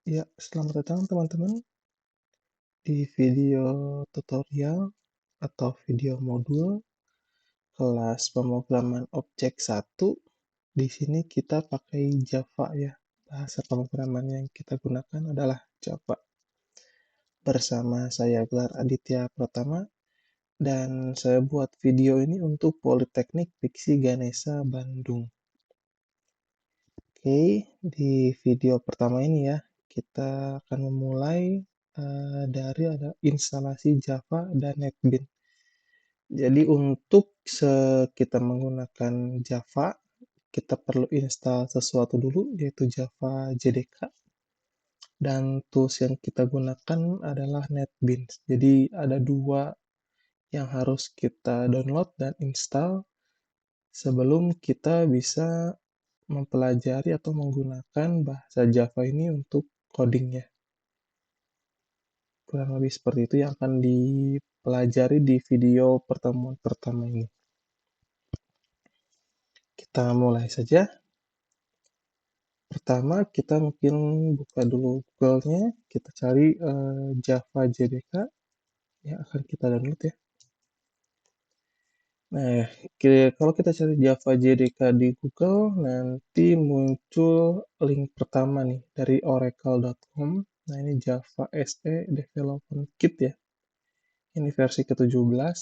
Ya, selamat datang teman-teman di video tutorial atau video modul kelas pemrograman objek 1. Di sini kita pakai Java ya. Bahasa pemrograman yang kita gunakan adalah Java. Bersama saya Gelar Aditya Pratama dan saya buat video ini untuk Politeknik Piksi Ganesha Bandung. Oke, di video pertama ini ya, kita akan memulai dari ada instalasi Java dan NetBeans. Jadi untuk kita menggunakan Java, kita perlu install sesuatu dulu, yaitu Java JDK. Dan tools yang kita gunakan adalah NetBeans. Jadi ada dua yang harus kita download dan install sebelum kita bisa mempelajari atau menggunakan bahasa Java ini untuk codingnya. Kurang lebih seperti itu yang akan dipelajari di video pertemuan pertama ini. Kita mulai saja. Pertama, kita mungkin buka dulu Google-nya, kita cari Java JDK yang akan kita download ya. Nah, kalau kita cari Java JDK di Google, nanti muncul link pertama nih dari oracle.com. Nah, ini Java SE Development Kit ya. Ini versi ke-17.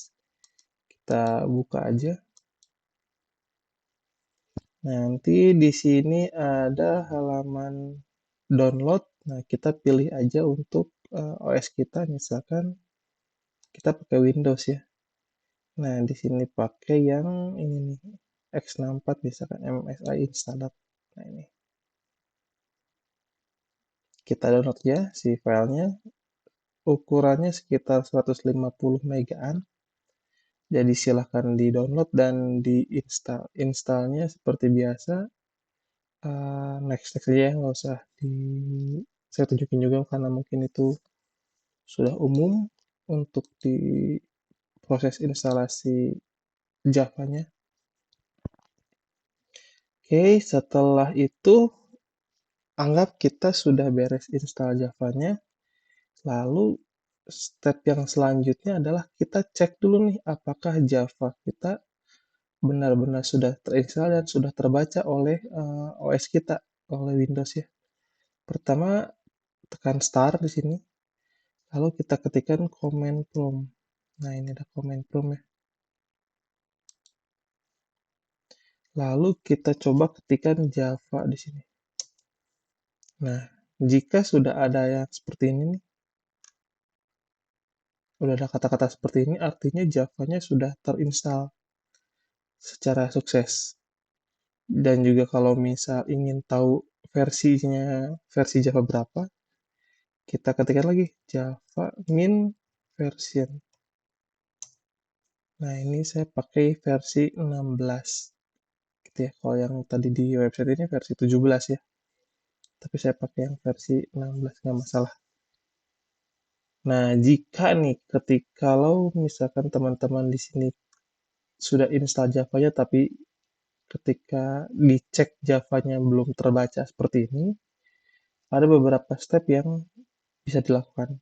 Kita buka aja. Nanti di sini ada halaman download. Nah, kita pilih aja untuk OS kita, misalkan kita pakai Windows ya. Nah, di sini pakai yang ini nih, x64 misalkan MSI installer. Nah, ini. Kita download ya si filenya. Ukurannya sekitar 150 megaan. Jadi silahkan di-download dan di-install. Installnya seperti biasa, next aja ya, nggak usah saya tunjukin juga karena mungkin itu sudah umum untuk di proses instalasi Java-nya. Oke, setelah itu anggap kita sudah beres install Java-nya. Lalu step yang selanjutnya adalah kita cek dulu nih apakah Java kita benar-benar sudah terinstall dan sudah terbaca oleh OS kita, oleh Windows ya. Pertama tekan start di sini, lalu kita ketikkan command prompt. Nah, ini ada command prompt ya. Lalu kita coba ketikkan Java di sini. Nah, jika sudah ada yang seperti ini nih, sudah ada kata-kata seperti ini, artinya Java-nya sudah terinstall secara sukses. Dan juga kalau misal ingin tahu versi Java berapa, kita ketikkan lagi Java min version. Nah, ini saya pakai versi 16. Gitu ya. Kalau yang tadi di website ini versi 17 ya. Tapi saya pakai yang versi 16, nggak masalah. Nah, jika nih, kalau misalkan teman-teman di sini sudah install Java-nya, tapi ketika dicek Java-nya belum terbaca seperti ini, ada beberapa step yang bisa dilakukan.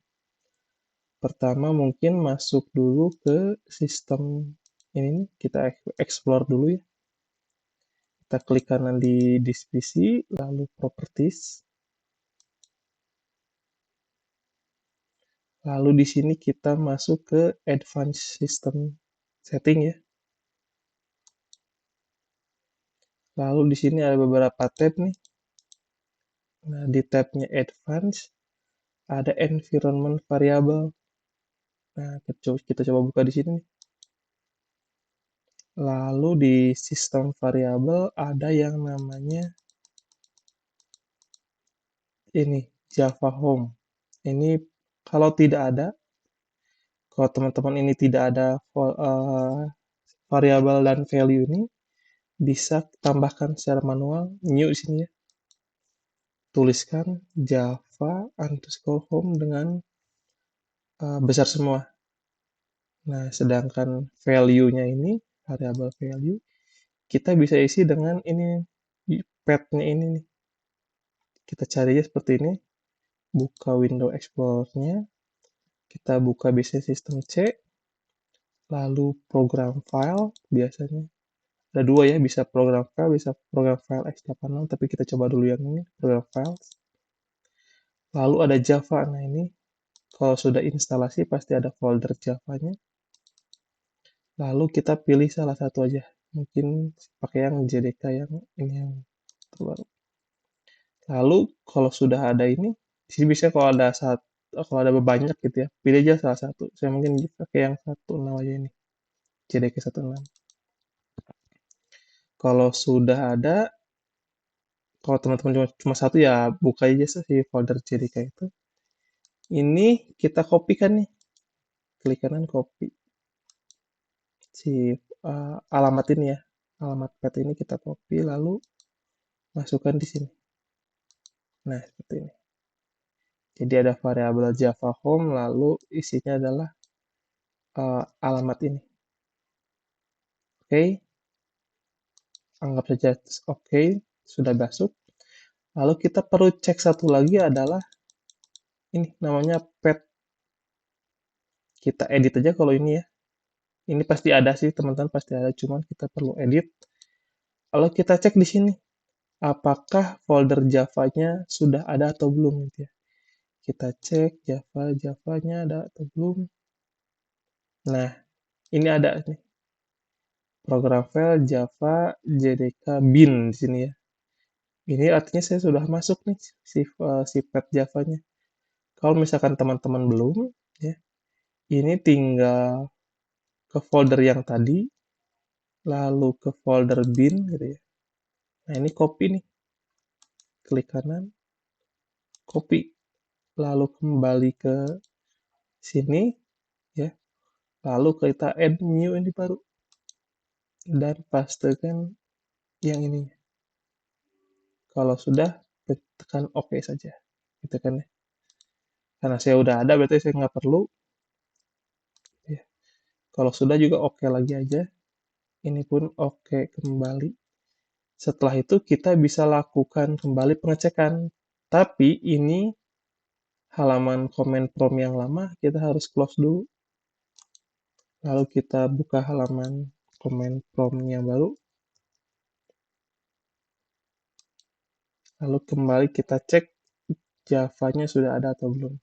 Pertama, mungkin masuk dulu ke sistem ini, kita explore dulu ya. Kita klik kanan di divisi, lalu properties. Lalu di sini kita masuk ke advanced system setting ya. Lalu di sini ada beberapa tab nih. Nah, di tabnya advanced ada environment variable. Nah, kita coba buka di sini nih. Lalu di sistem variabel ada yang namanya ini Java Home. Ini kalau tidak ada, kalau teman-teman ini tidak ada variabel dan value ini, bisa tambahkan secara manual new di sini ya. Tuliskan Java underscore home dengan besar semua. Nah, sedangkan value-nya ini, variabel value, kita bisa isi dengan ini, path-nya ini nih. Kita cari aja seperti ini. buka window Explorer-nya, kita buka Business System C, lalu program file, biasanya ada dua ya, bisa program file, bisa program file x86, tapi kita coba dulu yang ini, program file. Lalu ada Java, nah ini kalau sudah instalasi pasti ada folder Java-nya. Lalu kita pilih salah satu aja, mungkin pakai yang JDK yang ini yang terbaru. Lalu kalau sudah ada ini, di sini bisa kalau ada banyak gitu ya, pilih aja salah satu. Saya mungkin pakai yang 16 aja ini, JDK 16. Kalau sudah ada, kalau teman-teman cuma satu ya buka aja si folder JDK itu. Ini kita kopikan nih, klik kanan copy si alamat ini ya, alamat path ini kita copy lalu masukkan di sini. Nah, seperti ini. Jadi ada variabel Java home, lalu isinya adalah alamat ini. Oke, anggap saja oke, sudah masuk. Lalu kita perlu cek satu lagi adalah ini namanya path. Kita edit aja kalau ini ya. Ini pasti ada sih teman-teman, pasti ada, cuman kita perlu edit. Lalu kita cek di sini, apakah folder Java-nya sudah ada atau belum gitu ya. Kita cek Java-nya ada atau belum. Nah, ini ada nih. Program file Java JDK bin di sini ya. Ini artinya saya sudah masuk nih si path Java-nya. Kalau misalkan teman-teman belum, ya, ini tinggal ke folder yang tadi, lalu ke folder bin gitu ya. Nah, ini copy nih. Klik kanan, copy. Lalu kembali ke sini, ya. Lalu kita add new ini baru. Dan pastekan yang ini. Kalau sudah, tekan OK saja. Gitu kan ya. Karena saya udah ada, berarti saya nggak perlu. Ya. Kalau sudah juga OK lagi aja. Ini pun OK kembali. Setelah itu kita bisa lakukan kembali pengecekan. Tapi ini halaman comment prompt yang lama kita harus close dulu. Lalu kita buka halaman comment prompt yang baru. Lalu kembali kita cek Java-nya sudah ada atau belum.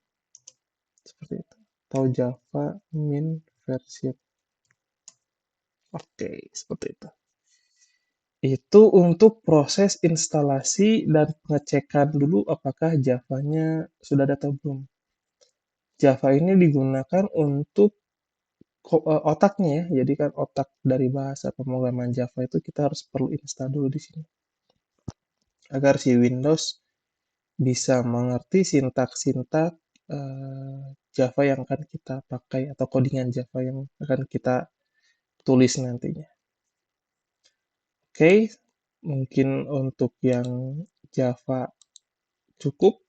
Seperti itu. Atau Java min versi. Oke, seperti itu. Itu untuk proses instalasi dan pengecekan dulu apakah Java-nya sudah ada atau belum. Java ini digunakan untuk otaknya ya. Jadi kan otak dari bahasa pemrograman Java itu kita harus perlu install dulu di sini. Agar si Windows bisa mengerti sintak-sintak Java yang akan kita pakai atau codingan Java yang akan kita tulis nantinya. Oke, mungkin untuk yang Java cukup.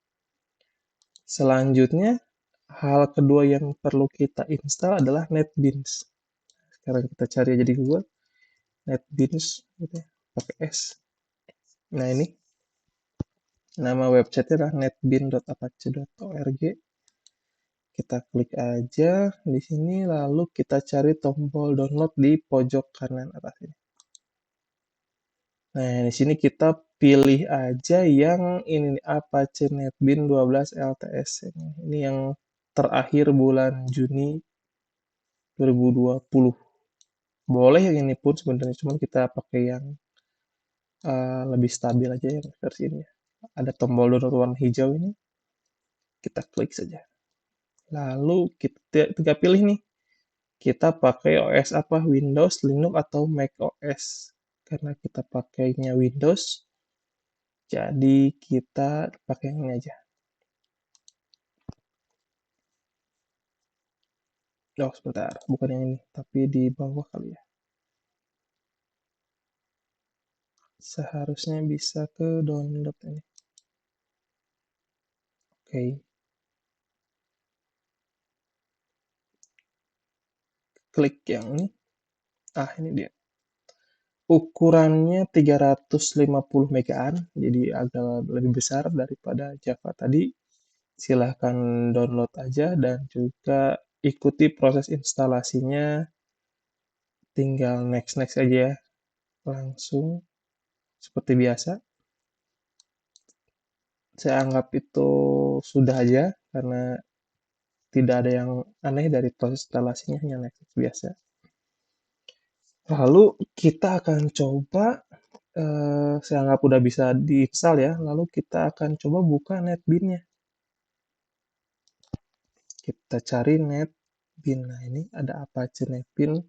Selanjutnya, hal kedua yang perlu kita install adalah NetBeans. Sekarang kita cari aja di Google, NetBeans, gitu ya, pakai S. Nah ini, nama website adalah netbeans.apache.org. Kita klik aja di sini, lalu kita cari tombol download di pojok kanan atas ini. Nah, di sini kita pilih aja yang ini Apache NetBeans 12 LTS. Ini yang terakhir bulan Juni 2020. Boleh yang ini pun sebenarnya, cuman kita pakai yang lebih stabil aja yang versi ini. Ada tombol download warna hijau ini. Kita klik saja. Lalu kita tinggal pilih nih. Kita pakai OS apa? Windows, Linux, atau Mac OS. Karena kita pakainya Windows, jadi kita pakai yang ini aja. Oh, sebentar. Bukan yang ini, tapi di bawah kali ya. Seharusnya bisa ke download ini. Oke. Klik yang ini. Ah, ini dia. Ukurannya 350 megaan, jadi agak lebih besar daripada Java tadi. Silahkan download aja dan juga ikuti proses instalasinya, tinggal next-next aja ya, langsung seperti biasa. Saya anggap itu sudah aja, karena tidak ada yang aneh dari proses instalasinya, hanya next biasa. Lalu kita akan coba, saya anggap udah bisa diinstal ya, lalu kita akan coba buka netbin-nya. Kita cari netbin. Nah, ini ada Apache netbin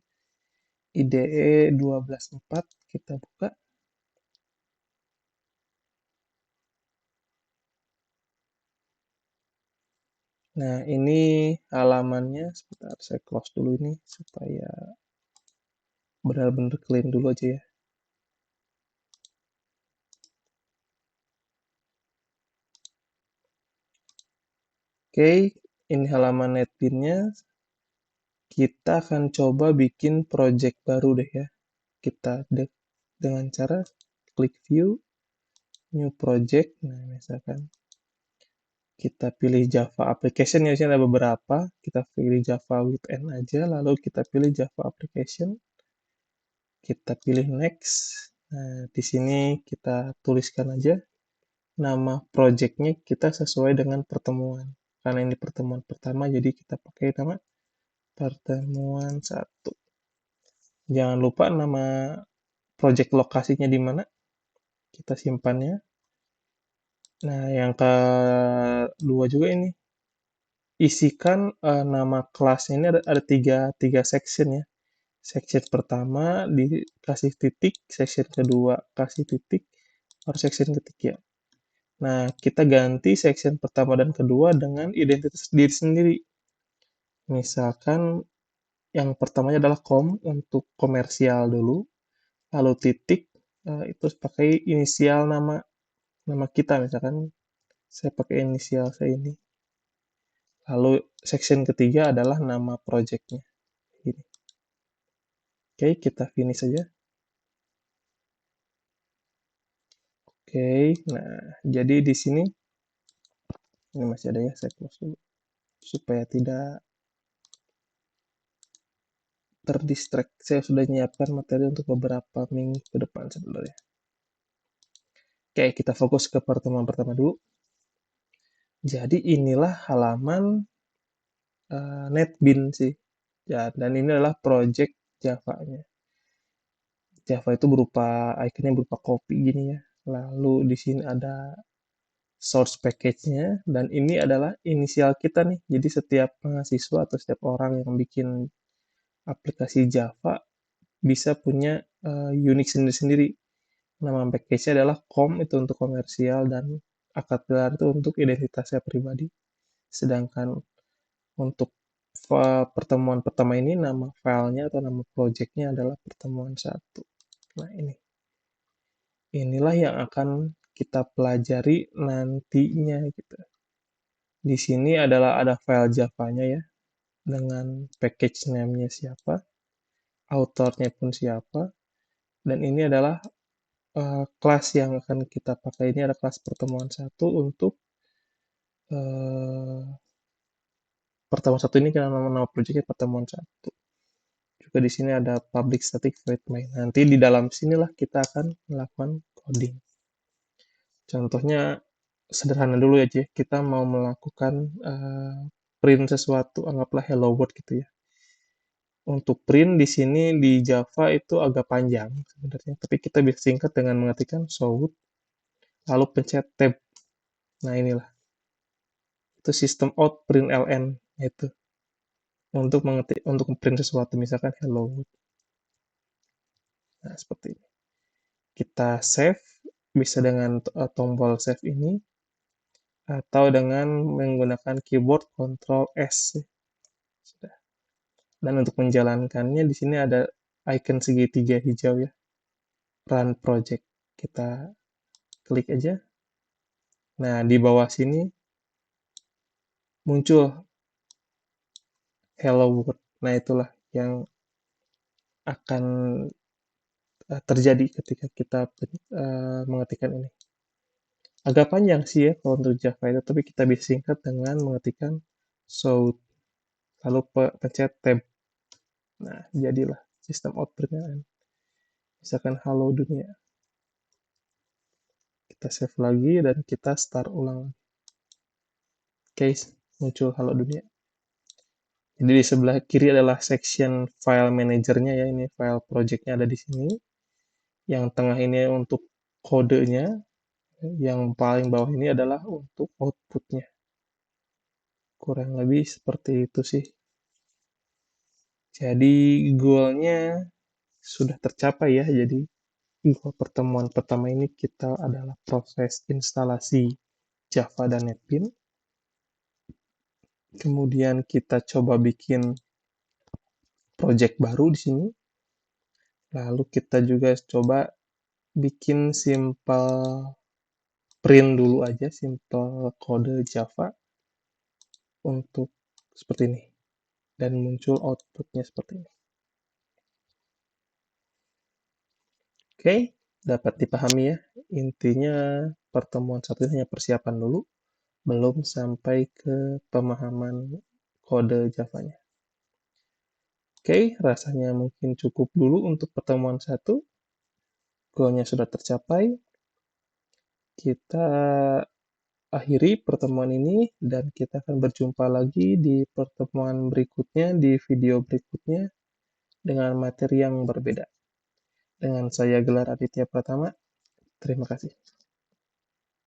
IDE 12.4, kita buka. Nah, ini halamannya. Sebentar, saya close dulu ini supaya benar-benar clean dulu aja ya. Oke, ini halaman netbin-nya. Kita akan coba bikin project baru deh ya. Kita dengan cara klik view, new project. Nah, misalkan kita pilih Java application, ya, ada beberapa. Kita pilih Java weekend aja, lalu kita pilih Java application. Kita pilih next. Nah, di sini kita tuliskan aja nama projectnya, kita sesuai dengan pertemuan. Karena ini pertemuan pertama, jadi kita pakai nama pertemuan 1. Jangan lupa nama project lokasinya di mana, kita simpannya. Nah, yang kedua juga ini, isikan nama kelasnya. Ini ada tiga section ya. Section pertama dikasih titik, section kedua kasih titik, baru section ketiga. Nah, kita ganti section pertama dan kedua dengan identitas diri sendiri. Misalkan yang pertamanya adalah untuk komersial dulu, lalu titik, itu pakai inisial nama kita, misalkan saya pakai inisial saya ini. Lalu section ketiga adalah nama projectnya. Ini. Oke, kita finish saja. Oke, nah jadi di sini ini masih ada ya, saya close dulu supaya tidak terdistract. Saya sudah menyiapkan materi untuk beberapa minggu ke depan sebenarnya. Oke, kita fokus ke pertemuan pertama dulu. Jadi inilah halaman netbin sih. Ya, dan ini adalah project Java-nya. Java itu berupa ikonnya berupa kopi gini ya. Lalu di sini ada source package-nya, dan ini adalah inisial kita nih. Jadi setiap mahasiswa atau setiap orang yang bikin aplikasi Java bisa punya Unix sendiri-sendiri. Nama package-nya adalah com, itu untuk komersial, dan akad pilar itu untuk identitasnya pribadi. Sedangkan untuk pertemuan pertama ini, nama filenya atau nama project-nya adalah pertemuan 1. Nah, inilah yang akan kita pelajari nantinya gitu. Di sini ada file Java-nya ya, dengan package name-nya siapa, author-nya pun siapa, dan ini adalah kelas yang akan kita pakai. Ini ada kelas pertemuan 1 untuk uh, pertemuan 1 ini, karena nama projectnya pertemuan 1. Juga di sini ada public static void main. Nanti di dalam sinilah kita akan melakukan coding. Contohnya sederhana dulu aja. Kita mau melakukan print sesuatu, anggaplah hello world gitu ya. Untuk print di sini di Java itu agak panjang sebenarnya, tapi kita bisa singkat dengan mengetikkan shout, lalu pencet tab. Nah, inilah. Itu sistem out print ln itu untuk print sesuatu, misalkan hello world. Nah, seperti ini. Kita save bisa dengan tombol save ini, atau dengan menggunakan keyboard Ctrl S. Sudah. Dan untuk menjalankannya di sini ada icon segitiga hijau ya, run project. Kita klik aja. Nah, di bawah sini muncul hello world. Nah, itulah yang akan terjadi ketika kita mengetikkan ini. Agak panjang sih ya kalau untuk Java itu, tapi kita bisa singkat dengan mengetikkan shout, lalu pencet tab. Nah, jadilah sistem outputnya kan. Misalkan halo dunia. Kita save lagi dan kita start ulang. Oke, muncul halo dunia. Jadi di sebelah kiri adalah section file manajernya ya, ini file projectnya ada di sini. Yang tengah ini untuk kodenya, yang paling bawah ini adalah untuk outputnya. Kurang lebih seperti itu sih. Jadi goalnya sudah tercapai ya. Jadi goal pertemuan pertama ini kita adalah proses instalasi Java dan NetBeans. Kemudian kita coba bikin project baru di sini. Lalu kita juga coba bikin simple print dulu aja, simple kode Java untuk seperti ini. Dan muncul outputnya seperti ini. Oke, dapat dipahami ya. Intinya pertemuan satu ini hanya persiapan dulu, belum sampai ke pemahaman kode Java-nya. Oke, rasanya mungkin cukup dulu untuk pertemuan satu. Goalnya sudah tercapai. Kita akhiri pertemuan ini dan kita akan berjumpa lagi di pertemuan berikutnya, di video berikutnya dengan materi yang berbeda. Dengan saya Gelar Aditya Pratama, terima kasih.